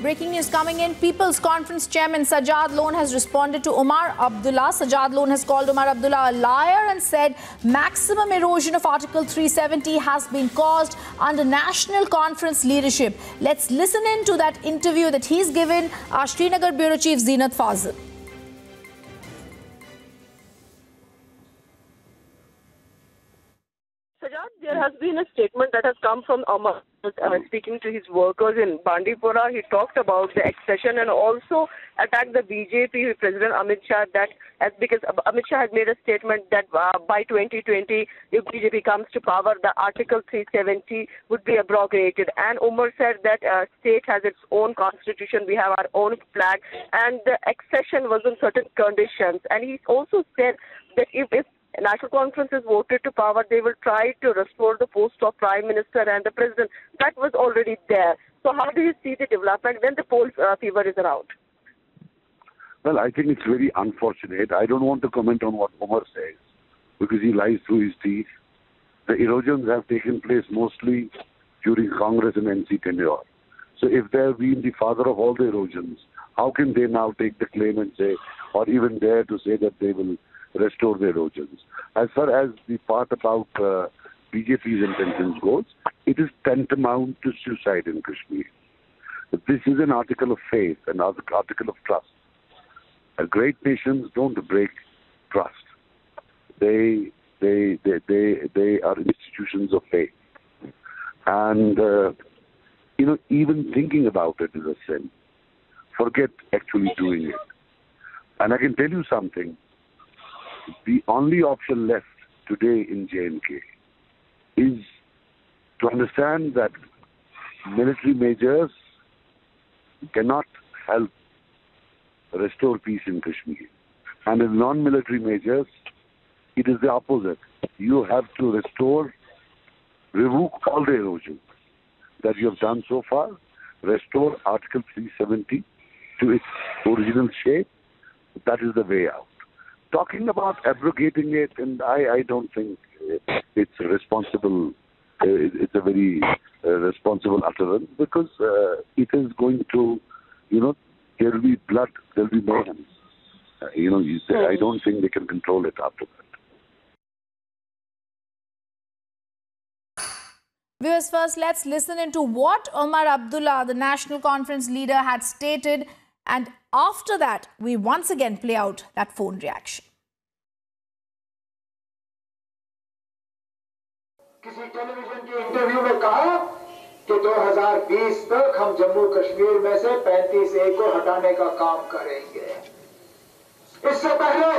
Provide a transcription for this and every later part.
Breaking news coming in. People's Conference Chairman Sajad Lone has responded to Omar Abdullah. Sajad Lone has called Omar Abdullah a liar and said maximum erosion of Article 370 has been caused under National Conference leadership. Let's listen in to that interview that he's given our Srinagar Bureau Chief Zinat Fazil. Sajjad, there has been a statement that has come from Omar speaking to his workers in Bandipora. He talked about the accession and also attacked the BJP President Amit Shah because Amit Shah has made a statement that by 2020, if BJP comes to power, the Article 370 would be abrogated. And Omar said that state has its own constitution, we have our own flag, and the accession was on certain conditions. And he also said that if National Conference is voted to power, they will try to restore the post of Prime Minister and the President. That was already there. So how do you see the development when the poll fever is around? Well, I think it's very unfortunate. I don't want to comment on what Omar says because he lies through his teeth. The erosions have taken place mostly during Congress and NC tenure. So if they have been the father of all the erosions, how can they now take the claim and say, or even dare to say that they will restore the erosions? As far as the part about BJP's intentions goes, it is tantamount to suicide in Kashmir. This is an article of faith, an article of trust. Great nations don't break trust. They are institutions of faith. And, even thinking about it is a sin. Forget actually doing it. And I can tell you something. The only option left today in J&K is to understand that military majors cannot help restore peace in Kashmir. And in non-military majors, it is the opposite. You have to revoke all the erosions that you have done so far, restore Article 370 to its original shape. That is the way out. Talking about abrogating it, and I don't think it's responsible. It's a very responsible utterance because it is going to, there will be blood, there will be mayhem. I don't think they can control it after that. Viewers, first let's listen into what Omar Abdullah, the National Conference leader, had stated, and after that we once again play out that phone reaction. किसी television के interview में कहा कि 2020 तक हम जम्मू कश्मीर में से 35A को हटाने का काम करेंगे। इससे पहले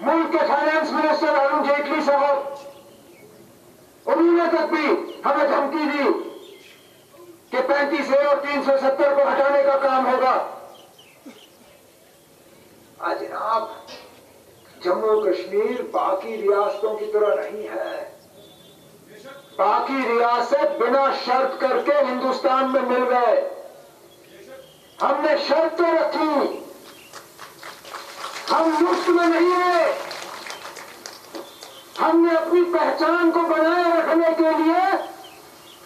मुल्क के फाइनेंस मिनिस्टर अरुण जेटली साहब, उन्होंने तक भी हमें धमकी दी कि 35A और 370 को हटाने का काम होगा। आज जनाब, जम्मू कश्मीर बाकी रियासतों की तरह नहीं है। बाकी रियासत बिना शर्त करके हिंदुस्तान में मिल गए। हमने शर्तें रखी, हम मुफ्त में नहीं रहे। हमने अपनी पहचान को बनाए रखने के लिए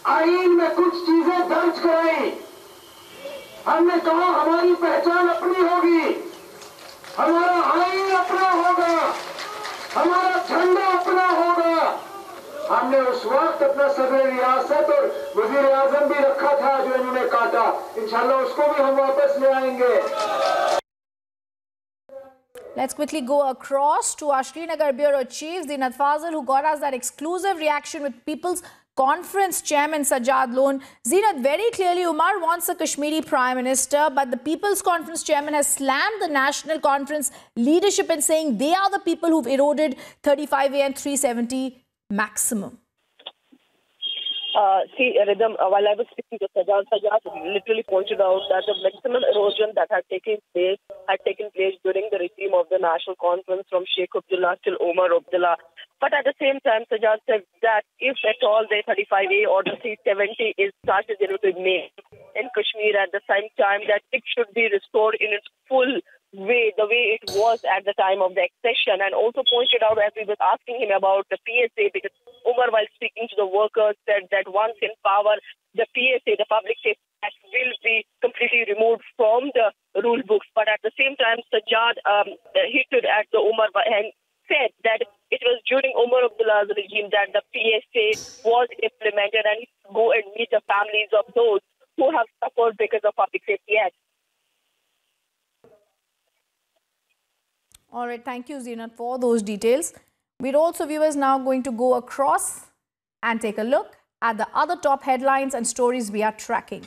आईन में कुछ चीजें दर्ज कराई। हमने कहा हमारी पहचान अपनी होगी, हमारा आईन अपना होगा, हमारा झंडा अपना होगा। हमने उस वक्त अपना सदर रियासत और वजीर आजम भी रखा था जो इन्होंने काटा। इंशाल्लाह उसको भी हम वापस ले आएंगे। Let's quickly go across to our Srinagar Bureau Chief Zinat Fazil, who got us that exclusive reaction with People's Conference Chairman Sajad Lone. Zinat, very clearly Umar wants a Kashmiri Prime Minister, but the People's Conference Chairman has slammed the National Conference leadership in saying they are the people who've eroded 35A and 370 maximum. Rhythm, while I was speaking to Sajjad literally pointed out that the maximum erosion that had taken place during the regime of the National Conference from Sheikh Abdullah till Omar Abdullah. But at the same time, Sajjad said that if at all the 35A or the 370 is started to be made in Kashmir at the same time, that it should be restored in its full way, the way it was at the time of the accession, and also pointed out, as we were asking him about the PSA, because Omar, while speaking to the workers, said that once in power, the PSA, the Public that will be completely removed from the rule books. But at the same time, Sajjad hinted at the Omar and said that it was during Omar Abdullah's regime that the PSA was implemented, and go and meet the families of those who have suffered because of Public Safety Act. All right, thank you, Zeenat, for those details. We're also, viewers, now going to go across and take a look at the other top headlines and stories we are tracking.